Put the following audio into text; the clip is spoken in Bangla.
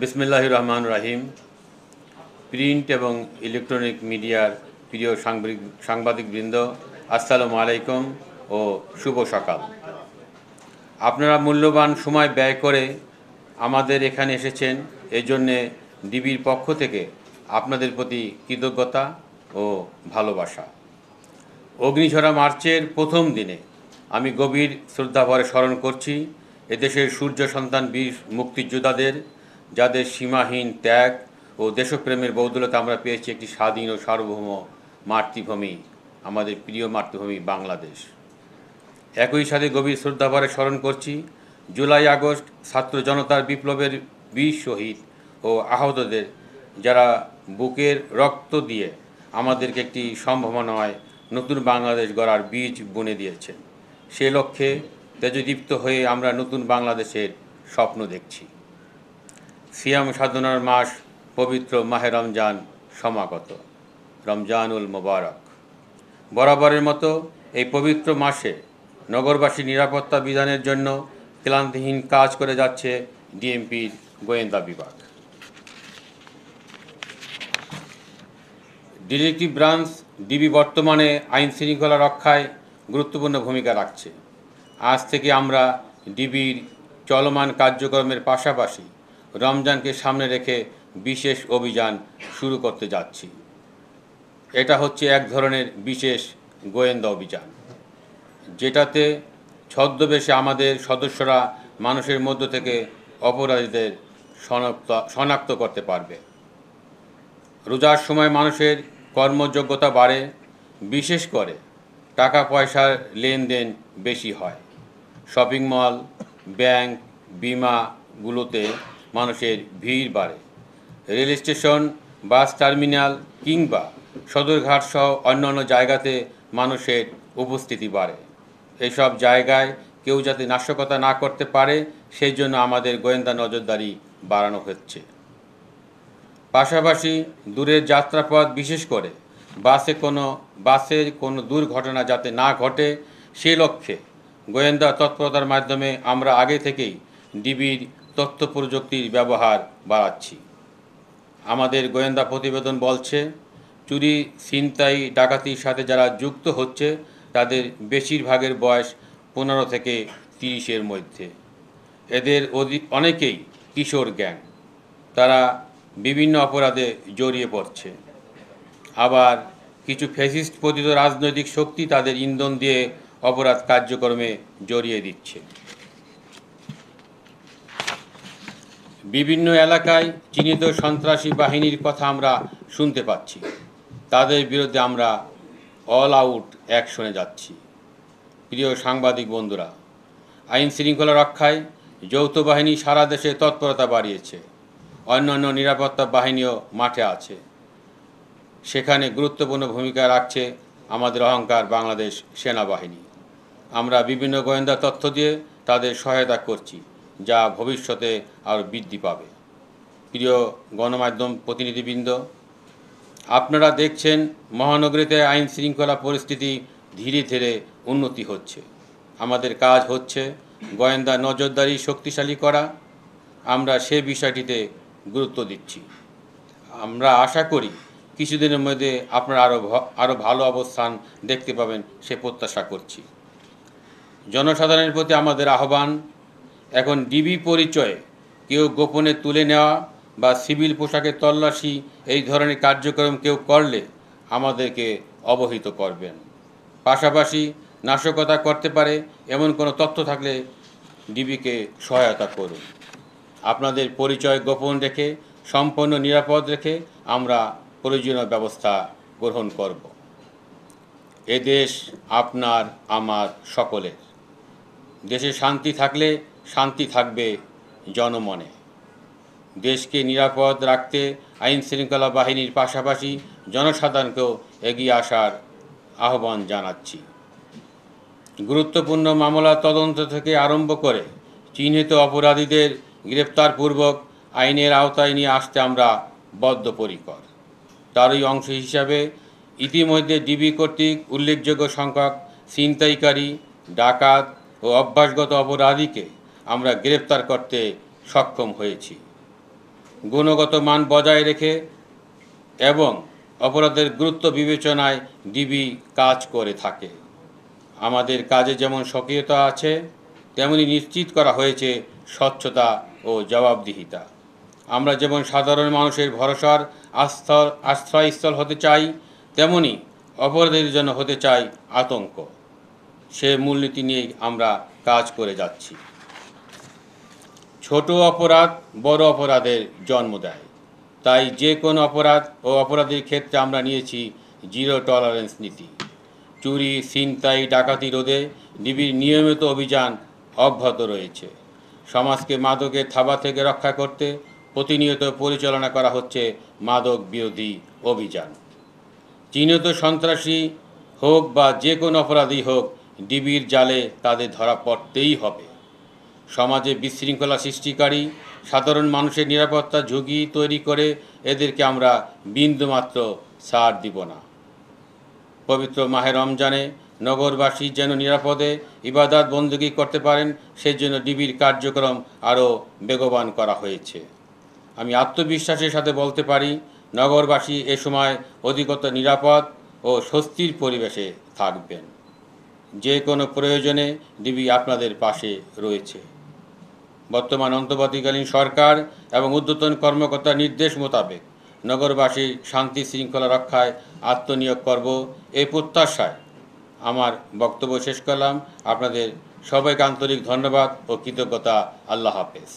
বিসমিল্লাহির রহমানির রহিম। প্রিন্ট এবং ইলেকট্রনিক মিডিয়ার প্রিয় সাংবাদিকবৃন্দ, আসসালামু আলাইকুম ও শুভ সকাল। আপনারা মূল্যবান সময় ব্যয় করে আমাদের এখানে এসেছেন, এজন্যে ডিবির পক্ষ থেকে আপনাদের প্রতি কৃতজ্ঞতা ও ভালোবাসা। অগ্নিঝরা মার্চের প্রথম দিনে আমি গভীর শ্রদ্ধাভরে স্মরণ করছি এদেশের সূর্য সন্তান বীর মুক্তিযোদ্ধাদের, যাদের সীমাহীন ত্যাগ ও দেশপ্রেমের বৌদলতে আমরা পেয়েছি একটি স্বাধীন ও সার্বভৌম মাতৃভূমি, আমাদের প্রিয় মাতৃভূমি বাংলাদেশ। একই সাথে গভীর শ্রদ্ধাভরে স্মরণ করছি জুলাই আগস্ট ছাত্র জনতার বিপ্লবের বীর শহীদ ও আহতদের, যারা বুকের রক্ত দিয়ে আমাদেরকে একটি সম্ভাবনাময় নতুন বাংলাদেশ গড়ার বীজ বুনে দিয়েছেন। সে লক্ষ্যে তেজদীপ্ত হয়ে আমরা নতুন বাংলাদেশের স্বপ্ন দেখছি। সিয়াম সাধনার মাস পবিত্র মাহে রমজান সমাগত, রমজানুল মোবারক। বরাবরের মতো এই পবিত্র মাসে নগরবাসী নিরাপত্তা বিধানের জন্য ক্লান্তিহীন কাজ করে যাচ্ছে ডিএমপির গোয়েন্দা বিভাগ। ডিটেকটিভ ব্রাঞ্চ ডিবি বর্তমানে আইন শৃঙ্খলা রক্ষায় গুরুত্বপূর্ণ ভূমিকা রাখছে। আজ থেকে আমরা ডিবির চলমান কার্যক্রমের পাশাপাশি রমজানকে সামনে রেখে বিশেষ অভিযান শুরু করতে যাচ্ছি। এটা হচ্ছে এক ধরনের বিশেষ গোয়েন্দা অভিযান, যেটাতে ছদ্মবেশে আমাদের সদস্যরা মানুষের মধ্য থেকে অপরাধীদের শনাক্ত করতে পারবে। রোজার সময় মানুষের কর্মযোগ্যতা বাড়ে, বিশেষ করে টাকা পয়সার লেনদেন বেশি হয়। শপিং মল, ব্যাংক, বিমাগুলোতে মানুষের ভিড় বাড়ে। রেল স্টেশন, বাস টার্মিনাল কিংবা সদরঘাট সহ অন্যান্য জায়গাতে মানুষের উপস্থিতি বাড়ে। এইসব জায়গায় কেউ যাতে নাশকতা না করতে পারে, সেই জন্য আমাদের গোয়েন্দা নজরদারি বাড়ানো হচ্ছে। পাশাপাশি দূরের যাত্রাপথ, বিশেষ করে বাসের কোনো দুর্ঘটনা যাতে না ঘটে, সে লক্ষ্যে গোয়েন্দা তৎপরতার মাধ্যমে আমরা আগে থেকেই ডিবির তথ্য প্রযুক্তির ব্যবহার বাড়াচ্ছি। আমাদের গোয়েন্দা প্রতিবেদন বলছে, চুরি, ছিনতাই, ডাকাতির সাথে যারা যুক্ত হচ্ছে তাদের বেশিরভাগের বয়স 15 থেকে 30-এর মধ্যে। এদের অনেকেই কিশোর গ্যাং, তারা বিভিন্ন অপরাধে জড়িয়ে পড়ছে। আবার কিছু ফ্যাসিস্ট পতিত রাজনৈতিক শক্তি তাদের ইন্ধন দিয়ে অপরাধ কার্যক্রমে জড়িয়ে দিচ্ছে। বিভিন্ন এলাকায় চিহ্নিত সন্ত্রাসী বাহিনীর কথা আমরা শুনতে পাচ্ছি। তাদের বিরুদ্ধে আমরা অল আউট অ্যাকশনে যাচ্ছি। প্রিয় সাংবাদিক বন্ধুরা, আইন শৃঙ্খলা রক্ষায় যৌথ বাহিনী সারা দেশে তৎপরতা বাড়িয়েছে। অন্যান্য নিরাপত্তা বাহিনীও মাঠে আছে। সেখানে গুরুত্বপূর্ণ ভূমিকা রাখছে আমাদের অহংকার বাংলাদেশ সেনাবাহিনী। আমরা বিভিন্ন গোয়েন্দা তথ্য দিয়ে তাদের সহায়তা করছি, যা ভবিষ্যতে আরও বৃদ্ধি পাবে। প্রিয় গণমাধ্যম প্রতিনিধিবৃন্দ, আপনারা দেখছেন মহানগরীতে আইন শৃঙ্খলা পরিস্থিতি ধীরে ধীরে উন্নতি হচ্ছে। আমাদের কাজ হচ্ছে গোয়েন্দা নজরদারি শক্তিশালী করা। আমরা সে বিষয়টিতে গুরুত্ব দিচ্ছি। আমরা আশা করি কিছুদিনের মধ্যে আপনারা আরও ভালো অবস্থান দেখতে পাবেন, সে প্রত্যাশা করছি। জনসাধারণের প্রতি আমাদের আহ্বান, এখন ডিবি পরিচয়ে কেউ গোপনে তুলে নেওয়া বা সিভিল পোশাকে তল্লাশি এই ধরনের কার্যক্রম কেউ করলে আমাদেরকে অবহিত করবেন। পাশাপাশি নাশকতা করতে পারে এমন কোনো তথ্য থাকলে ডিবিকে সহায়তা করুন। আপনাদের পরিচয় গোপন রেখে, সম্পূর্ণ নিরাপদ রেখে আমরা প্রয়োজনীয় ব্যবস্থা গ্রহণ করব। এ দেশ আপনার, আমার, সকলের। দেশে শান্তি থাকলে শান্তি থাকবে জনমনে। দেশকে নিরাপদ রাখতে আইন শৃঙ্খলা বাহিনীর পাশাপাশি জনসাধারণকেও এগিয়ে আসার আহ্বান জানাচ্ছি। গুরুত্বপূর্ণ মামলা তদন্ত থেকে আরম্ভ করে চিহ্নিত অপরাধীদের গ্রেপ্তারপূর্বক আইনের আওতায় নিয়ে আসতে আমরা বদ্ধপরিকর। তারই অংশ হিসাবে ইতিমধ্যে ডিবি কর্তৃক উল্লেখযোগ্য সংখ্যক ছিনতাইকারী, ডাকাত ও অভ্যাসগত অপরাধীকে আমরা গ্রেপ্তার করতে সক্ষম হয়েছি। গুণগত মান বজায় রেখে এবং অপরাধের গুরুত্ব বিবেচনায় ডিবি কাজ করে থাকে। আমাদের কাজে যেমন সক্রিয়তা আছে, তেমনি নিশ্চিত করা হয়েছে স্বচ্ছতা ও জবাবদিহিতা। আমরা যেমন সাধারণ মানুষের ভরসার আশ্রয়স্থল হতে চাই, তেমনি অপরাধীদের জন্য হতে চাই আতঙ্ক। সে মূলনীতি নিয়েই আমরা কাজ করে যাচ্ছি। ছোট অপরাধ বড় অপরাধের জন্ম দেয়, তাই যে কোনো অপরাধ ও অপরাধীর ক্ষেত্রে আমরা নিয়েছি জিরো টলারেন্স নীতি। চুরি, ছিনতাই, ডাকাতি রোধে ডিবির নিয়মিত অভিযান অব্যাহত রয়েছে। সমাজকে মাদকের থাবা থেকে রক্ষা করতে প্রতিনিয়ত পরিচালনা করা হচ্ছে মাদক বিরোধী অভিযান। চিহ্নিত সন্ত্রাসী হোক বা যে কোনো অপরাধী হোক, ডিবির জালে তাদের ধরা পড়তেই হবে। সমাজে বিশৃঙ্খলা সৃষ্টিকারী সাধারণ মানুষের নিরাপত্তা ঝুঁকি তৈরি করে এদেরকে আমরা বিন্দুমাত্র ছাড় দিব না। পবিত্র মাহে রমজানে নগরবাসী যেন নিরাপদে ইবাদত বন্দেগী করতে পারেন, সেজন্য ডিবির কার্যক্রম আরও বেগবান করা হয়েছে। আমি আত্মবিশ্বাসের সাথে বলতে পারি, নগরবাসী এ সময় অধিকতর নিরাপদ ও স্বস্তির পরিবেশে থাকবেন। যে কোনো প্রয়োজনে ডিবি আপনাদের পাশে রয়েছে। বর্তমান অন্তর্বর্তীকালীন সরকার এবং ঊর্ধ্বতন কর্মকর্তার নির্দেশ মোতাবেক নগরবাসী শান্তি শৃঙ্খলা রক্ষায় আত্মনিয়োগ করব, এই প্রত্যাশায় আমার বক্তব্য শেষ করলাম। আপনাদের সবাইকে আন্তরিক ধন্যবাদ ও কৃতজ্ঞতা। আল্লাহ হাফেজ।